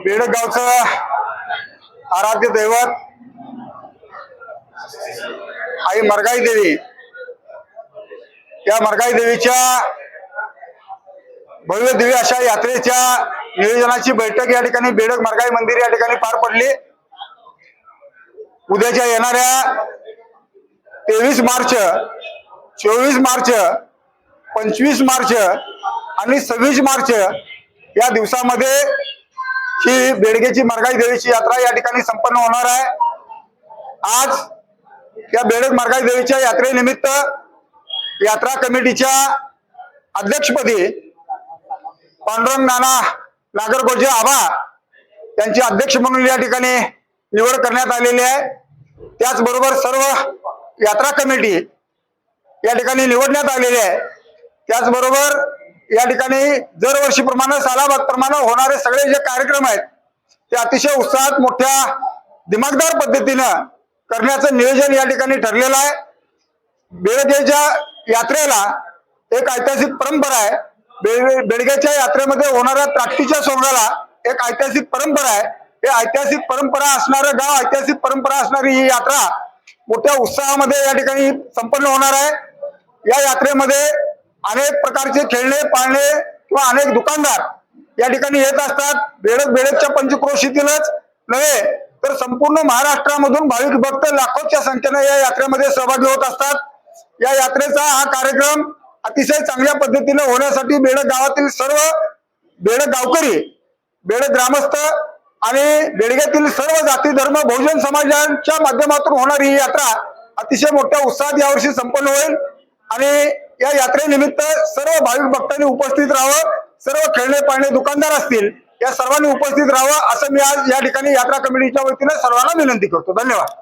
बेडगावचं आराध्य दैवत आई मरगाई देवी, या मरगाई देवीच्या भव्य दिव्य अशा यात्रेच्या नियोजनाची बैठक या ठिकाणी बेडग मरगाई मंदिर या ठिकाणी पार पडली। उद्याच्या येणाऱ्या 23 मार्च, 24 मार्च, 25 मार्च आणि 26 मार्च या दिवसामध्ये ही बेडगेची मरगाई देवीची यात्रा या ठिकाणी संपन्न होणार आहे। आज या बेडग मरगाई देवीच्या यात्रेनिमित्त यात्रा कमिटीच्या अध्यक्षपदी पांडुरंग नाना नागरगोजे आबा यांचे अध्यक्ष म्हणून या ठिकाणी निवड करण्यात आलेली आहे। त्याचबरोबर सर्व यात्रा कमिटी या ठिकाणी निवडण्यात आलेली आहे। त्याचबरोबर या ठिकाणी दरवर्षीप्रमाणे सालाबादप्रमाणे होणारे सगळे जे कार्यक्रम आहेत ते अतिशय उत्साहात मोठ्या दिमागदार पद्धतीनं करण्याचं नियोजन या ठिकाणी ठरलेलं आहे। बेडगेच्या यात्रेला एक ऐतिहासिक परंपरा आहे। बेडगेच्या यात्रेमध्ये होणाऱ्या त्राटीच्या सोंगाला एक ऐतिहासिक परंपरा आहे। हे ऐतिहासिक परंपरा असणारं गाव, ऐतिहासिक परंपरा असणारी ही यात्रा मोठ्या उत्साहामध्ये या ठिकाणी संपन्न होणार आहे। या यात्रेमध्ये अनेक प्रकारचे खेळणे, पाळणे किंवा अनेक दुकानदार या ठिकाणी येत असतात। बेडगच्या पंचक्रोशीतीलच नव्हे तर संपूर्ण महाराष्ट्रामधून भाविक भक्त लाखोच्या संख्येने या यात्रेमध्ये सहभागी होत असतात। या यात्रेचा हा कार्यक्रम अतिशय चांगल्या पद्धतीने होण्यासाठी बेडग गावातील सर्व बेडग गावकरी, बेडग ग्रामस्थ आणि बेडगेतील सर्व जाती धर्म बहुजन समाजाच्या माध्यमातून होणारी ही यात्रा अतिशय मोठ्या उत्साहात यावर्षी संपन्न होईल आणि या यात्रेनिमित्त सर्व भाविक भक्तांनी उपस्थित राहावं। सर्व खेळणे पाळणे दुकानदार असतील या सर्वांनी उपस्थित राहावं असं मी आज या ठिकाणी यात्रा कमिटीच्या वतीने सर्वांना विनंती करतो। धन्यवाद।